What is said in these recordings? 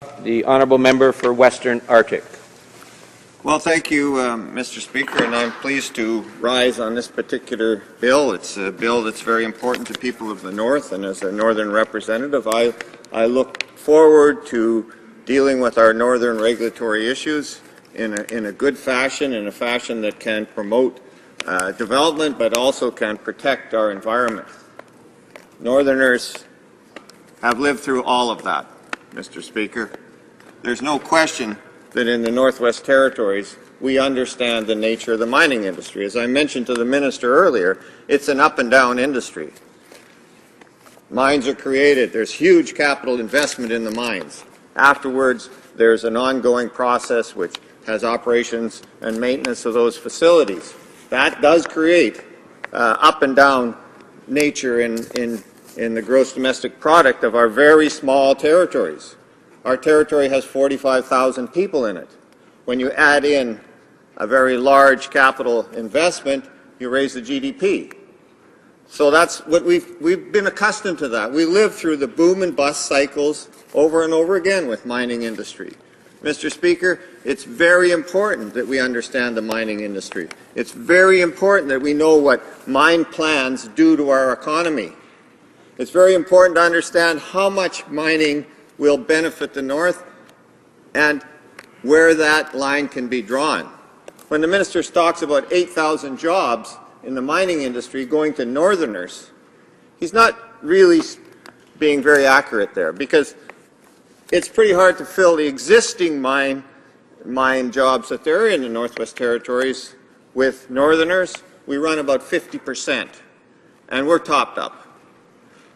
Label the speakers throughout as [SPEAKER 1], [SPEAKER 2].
[SPEAKER 1] The honourable member for Western Arctic.
[SPEAKER 2] Well, thank you, Mr. Speaker, and I'm pleased to rise on this particular bill. It's a bill that's very important to people of the North, and as a Northern representative, I look forward to dealing with our Northern regulatory issues in a good fashion, in a fashion that can promote development but also can protect our environment. Northerners have lived through all of that, Mr. Speaker. There's no question that in the Northwest Territories we understand the nature of the mining industry. As I mentioned to the minister earlier, it's an up and down industry. Mines are created, there's huge capital investment in the mines. Afterwards, there's an ongoing process which has operations and maintenance of those facilities. That does create up and down nature in the gross domestic product of our very small territories. Our territory has 45,000 people in it. When you add in a very large capital investment, you raise the GDP. So that's what we've been accustomed to that. We live through the boom and bust cycles over and over again with mining industry. Mr. Speaker, it's very important that we understand the mining industry. It's very important that we know what mine plans do to our economy. It's very important to understand how much mining will benefit the North and where that line can be drawn. When the minister talks about 8,000 jobs in the mining industry going to Northerners, he's not really being very accurate there, because it's pretty hard to fill the existing mine jobs that there are in the Northwest Territories with Northerners. We run about 50%, and we're topped up.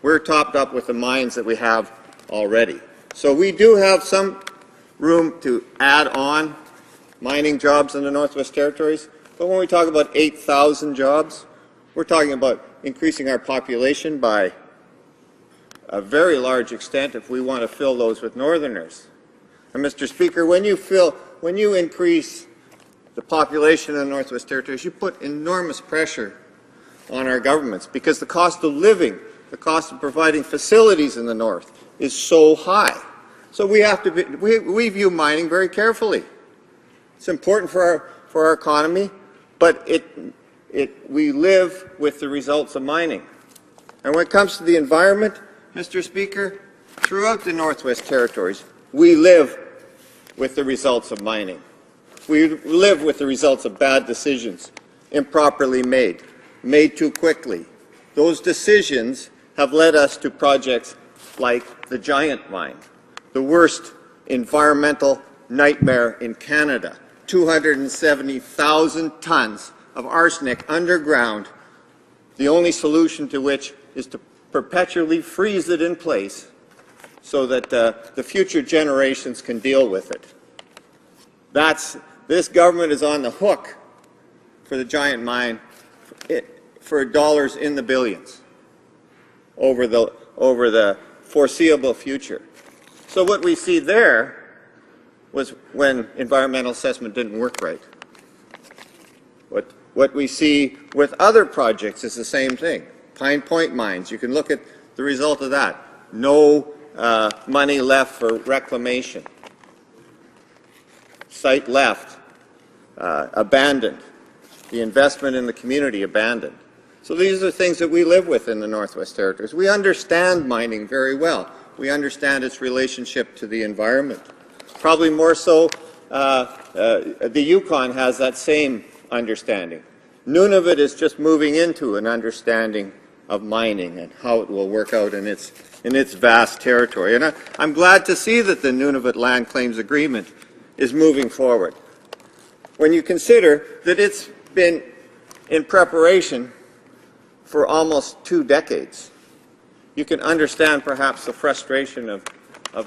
[SPEAKER 2] We're topped up with the mines that we have already. So we do have some room to add on mining jobs in the Northwest Territories, but when we talk about 8,000 jobs, we're talking about increasing our population by a very large extent if we want to fill those with Northerners. And Mr. Speaker, when you increase the population in the Northwest Territories, you put enormous pressure on our governments, because the cost of living, the cost of providing facilities in the North is so high. So we view mining very carefully. It's important for our economy, but we live with the results of mining. And when it comes to the environment, Mr. Speaker, throughout the Northwest Territories, we live with the results of mining. We live with the results of bad decisions, improperly made too quickly. Those decisions have led us to projects like the Giant Mine, the worst environmental nightmare in Canada. 270,000 tons of arsenic underground, the only solution to which is to perpetually freeze it in place so that the future generations can deal with it. This government is on the hook for the Giant Mine for dollars in the billions over the foreseeable future. So what we see there was when environmental assessment didn't work right. What we see with other projects is the same thing. Pine Point mines, you can look at the result of that. No money left for reclamation. Site left, abandoned. The investment in the community abandoned. So these are things that we live with in the Northwest Territories. We understand mining very well. We understand its relationship to the environment. Probably more so, the Yukon has that same understanding. Nunavut is just moving into an understanding of mining and how it will work out in its vast territory. And I'm glad to see that the Nunavut Land Claims Agreement is moving forward. When you consider that it's been in preparation for almost 2 decades, you can understand perhaps the frustration of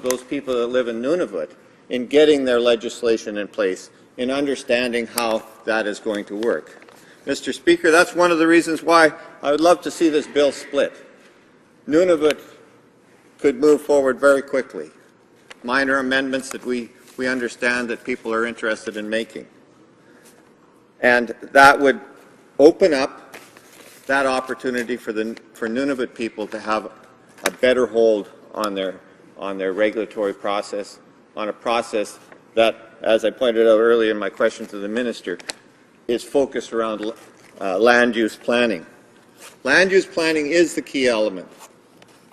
[SPEAKER 2] those people that live in Nunavut in getting their legislation in place, in understanding how that is going to work. Mr. Speaker, that's one of the reasons why I would love to see this bill split. Nunavut could move forward very quickly. Minor amendments that we understand that people are interested in making. And that would open up that opportunity for Nunavut people to have a better hold on their regulatory process on a process that, as I pointed out earlier in my question to the Minister, is focused around land use planning. Land use planning is the key element,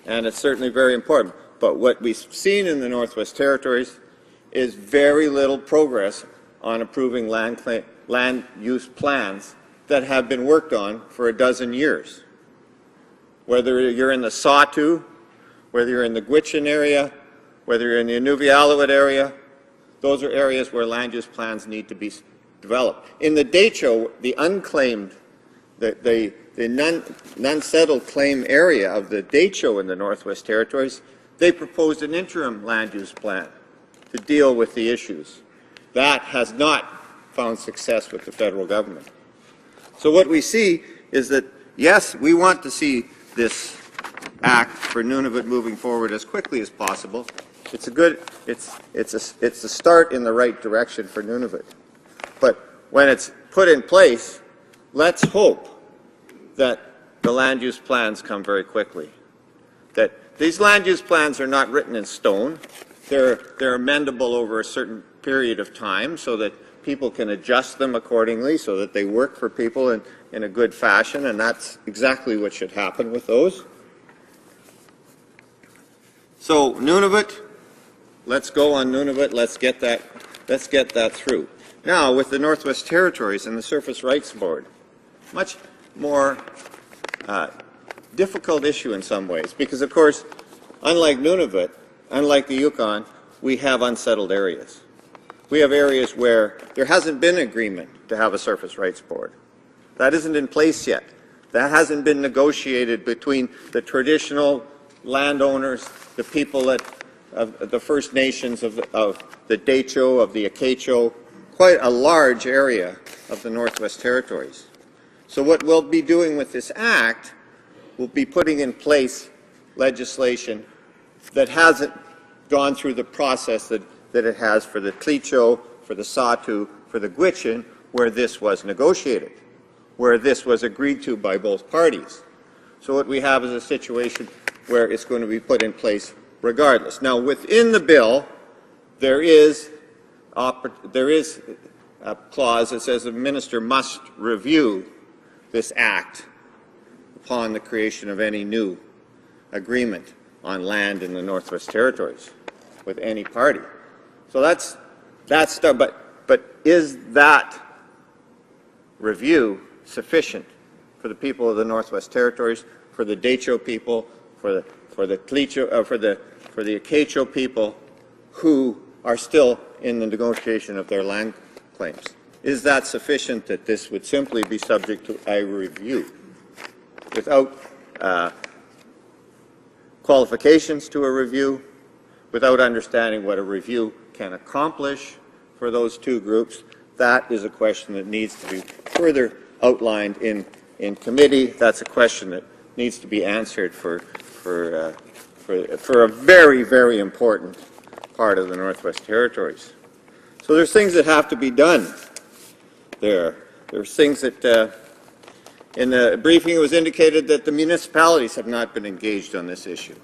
[SPEAKER 2] and it's certainly very important. But what we've seen in the Northwest Territories is very little progress on approving land use plans that have been worked on for a dozen years. Whether you're in the Sawtooth, whether you're in the Gwich'in area, whether you're in the Inuvialuit area, those are areas where land use plans need to be developed. In the Decho, the unclaimed, the non-settled claim area of the Decho in the Northwest Territories, they proposed an interim land use plan to deal with the issues. That has not found success with the federal government. So what we see is that, yes, we want to see this act for Nunavut moving forward as quickly as possible. It's a start in the right direction for Nunavut. But when it's put in place, let's hope that the land use plans come very quickly. That these land use plans are not written in stone. They're amendable over a certain period of time so that people can adjust them accordingly so that they work for people in a good fashion, and that's exactly what should happen with those. So Nunavut, let's go on Nunavut, let's get that through. Now with the Northwest Territories and the Surface Rights Board, much more difficult issue in some ways, because of course, unlike Nunavut, unlike the Yukon, we have unsettled areas. We have areas where there hasn't been agreement to have a Surface Rights Board. That isn't in place yet. That hasn't been negotiated between the traditional landowners, the people of the First Nations of the Decho, of the Acacho, quite a large area of the Northwest Territories. So what we'll be doing with this act, we'll be putting in place legislation that hasn't gone through the process that it has for the Tlicho, for the Sawtooth, for the Gwich'in, where this was negotiated, where this was agreed to by both parties. So what we have is a situation where it's going to be put in place regardless. Now, within the bill, there is a clause that says the minister must review this act upon the creation of any new agreement on land in the Northwest Territories with any party. So that's done, but is that review sufficient for the people of the Northwest Territories, for the Decho people, for the Tlicho, for the Acacho people who are still in the negotiation of their land claims? Is that sufficient that this would simply be subject to a review without qualifications to a review, without understanding what a review can accomplish for those two groups? That is a question that needs to be further outlined in committee. That's a question that needs to be answered for a very, very important part of the Northwest Territories. So there's things that have to be done there. There's things that in the briefing it was indicated that the municipalities have not been engaged on this issue.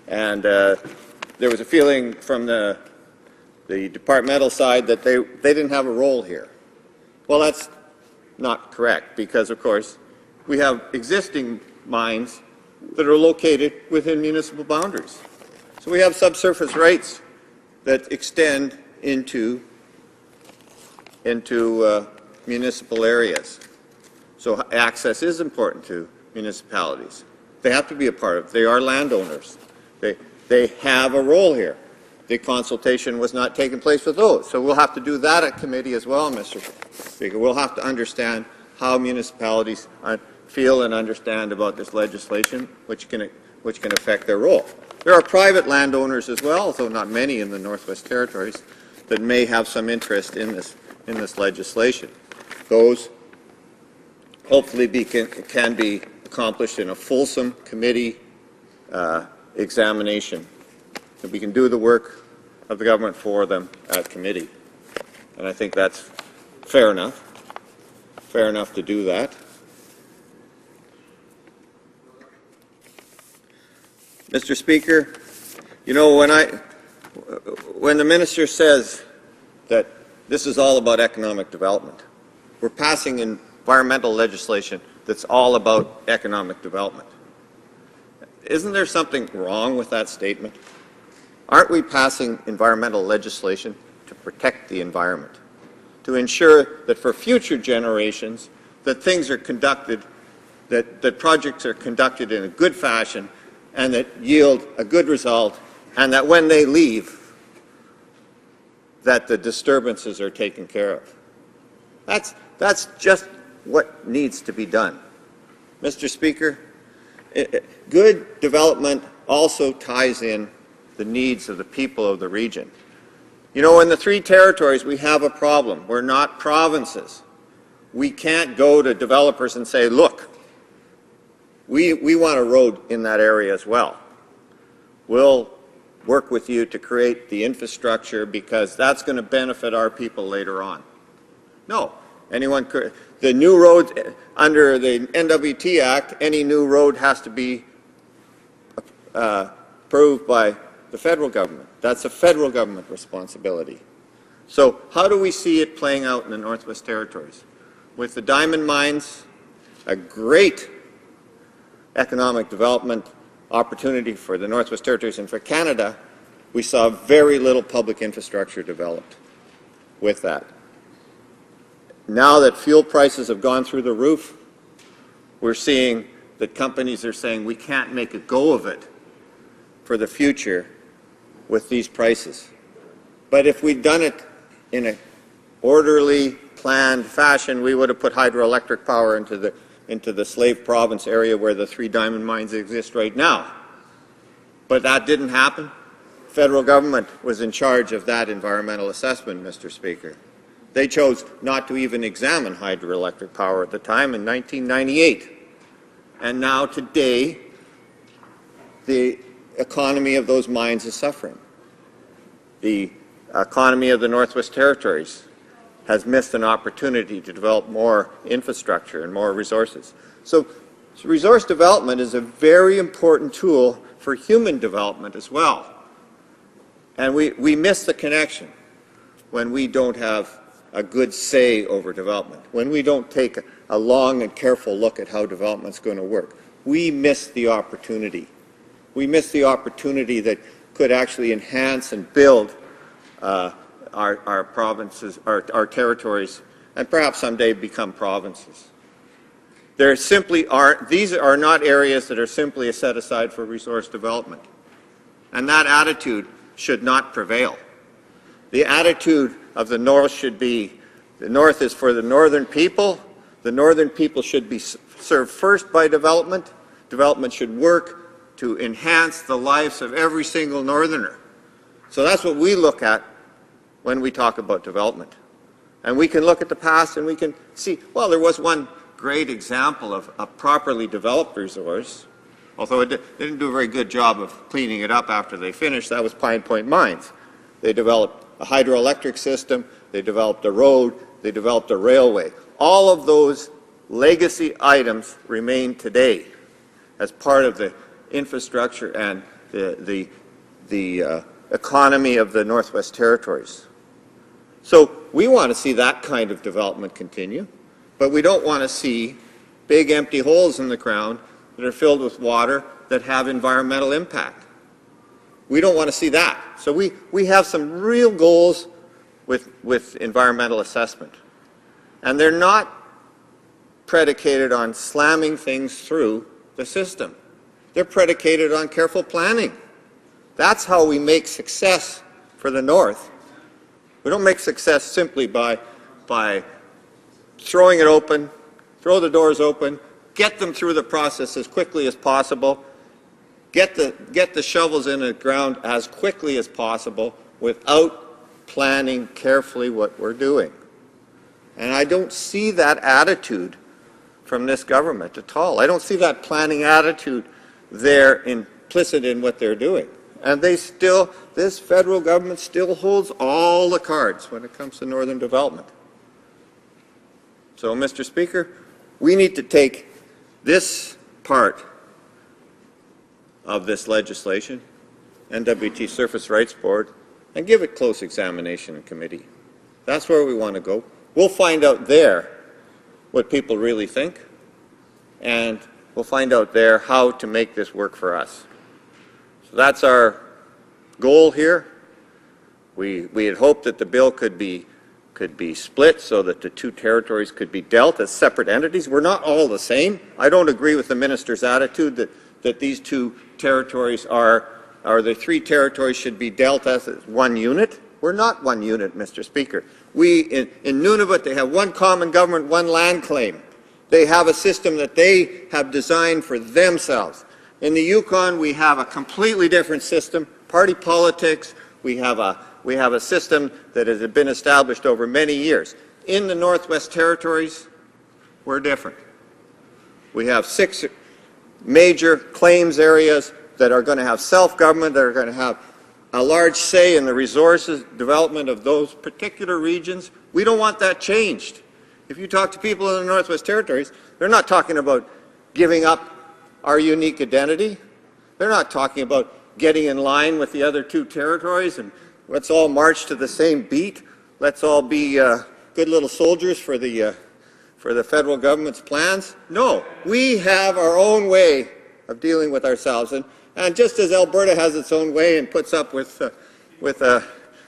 [SPEAKER 2] And there was a feeling from the departmental side that they didn't have a role here. Well, that's not correct, because of course we have existing mines that are located within municipal boundaries. So we have subsurface rights that extend into municipal areas. So access is important to municipalities. They have to be a part of it. They are landowners. They have a role here. The consultation was not taking place with those. So we'll have to do that at committee as well, Mr. Speaker. We'll have to understand how municipalities feel and understand about this legislation, which can affect their role. There are private landowners as well, although not many in the Northwest Territories, that may have some interest in this legislation. Those hopefully can be accomplished in a fulsome committee examination. That we can do the work of the government for them at committee. And I think that's fair enough to do that. Mr. Speaker, you know, when the minister says that this is all about economic development, we're passing environmental legislation that's all about economic development. Isn't there something wrong with that statement? Aren't we passing environmental legislation to protect the environment, to ensure that for future generations that things are conducted, that projects are conducted in a good fashion and that yield a good result, and that when they leave, that the disturbances are taken care of? That's just what needs to be done. Mr. Speaker, good development also ties in the needs of the people of the region. You know, in the three territories, we have a problem. We're not provinces. We can't go to developers and say, look, we want a road in that area as well. We'll work with you to create the infrastructure because that's going to benefit our people later on. No. Anyone could. The new roads under the NWT Act, any new road has to be approved by the federal government. That's a federal government responsibility. So how do we see it playing out in the Northwest Territories? With the diamond mines, a great economic development opportunity for the Northwest Territories and for Canada, we saw very little public infrastructure developed with that. Now that fuel prices have gone through the roof, we're seeing that companies are saying we can't make a go of it for the future with these prices. But if we'd done it in an orderly, planned fashion, we would have put hydroelectric power into the Slave Province area where the three diamond mines exist right now. But that didn't happen. The federal government was in charge of that environmental assessment, Mr. Speaker. They chose not to even examine hydroelectric power at the time in 1998. And now today, the economy of those mines is suffering. The economy of the Northwest Territories has missed an opportunity to develop more infrastructure and more resources. So resource development is a very important tool for human development as well. And we miss the connection when we don't have a good say over development, when we don't take a long and careful look at how development's going to work. We miss the opportunity. We miss the opportunity that could actually enhance and build our provinces, our territories, and perhaps someday become provinces. There simply aren't, these are not areas that are simply set aside for resource development. And that attitude should not prevail. The attitude of the North should be, the North is for the Northern people. The Northern people should be served first by development. Development should work to enhance the lives of every single Northerner. So that's what we look at when we talk about development. And we can look at the past and we can see, well, there was one great example of a properly developed resource, although it didn't do a very good job of cleaning it up after they finished. That was Pine Point Mines. They developed a hydroelectric system, they developed a road, they developed a railway. All of those legacy items remain today as part of the infrastructure and the economy of the Northwest Territories. So we want to see that kind of development continue, but we don't want to see big empty holes in the ground that are filled with water that have environmental impact. We don't want to see that. So we have some real goals with environmental assessment. And they're not predicated on slamming things through the system. They're predicated on careful planning. That's how we make success for the North. We don't make success simply by throwing it open, throw the doors open, get them through the process as quickly as possible, get the shovels in the ground as quickly as possible without planning carefully what we're doing. And I don't see that attitude from this government at all. I don't see that planning attitude there implicit in what they're doing. And this federal government still holds all the cards when it comes to northern development. So, Mr. Speaker, we need to take this part of this legislation, NWT Surface Rights Board, and give it close examination in committee. That's where we want to go. We'll find out there what people really think, and we'll find out there how to make this work for us. So that's our goal here. We had hoped that the bill could be split so that the two territories could be dealt as separate entities. We're not all the same. I don't agree with the minister's attitude that these two territories or the three territories should be dealt as one unit. We're not one unit, Mr. Speaker. In Nunavut, they have one common government, one land claim. They have a system that they have designed for themselves. In the Yukon, we have a completely different system, party politics. We have a system that has been established over many years. In the Northwest Territories, we're different. We have 6 major claims areas that are going to have self-government, that are going to have a large say in the resources development of those particular regions. We don't want that changed. If you talk to people in the Northwest Territories, they're not talking about giving up our unique identity. They're not talking about getting in line with the other two territories and let's all march to the same beat. Let's all be good little soldiers for the federal government's plans. No, we have our own way of dealing with ourselves. And just as Alberta has its own way and puts up with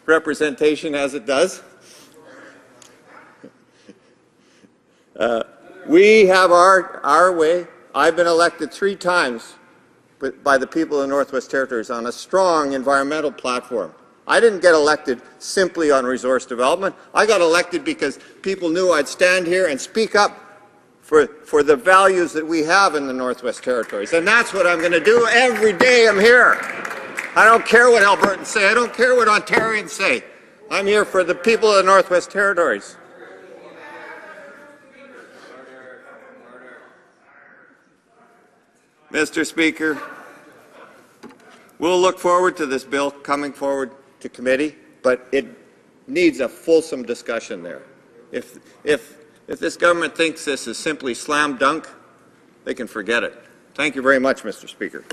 [SPEAKER 2] representation as it does, we have our way. I've been elected 3 times by the people of the Northwest Territories on a strong environmental platform. I didn't get elected simply on resource development. I got elected because people knew I'd stand here and speak up for the values that we have in the Northwest Territories. And that's what I'm going to do every day I'm here. I don't care what Albertans say. I don't care what Ontarians say. I'm here for the people of the Northwest Territories. Mr. Speaker, we'll look forward to this bill coming forward to committee, but it needs a fulsome discussion there. If this government thinks this is simply slam dunk, they can forget it. Thank you very much, Mr. Speaker.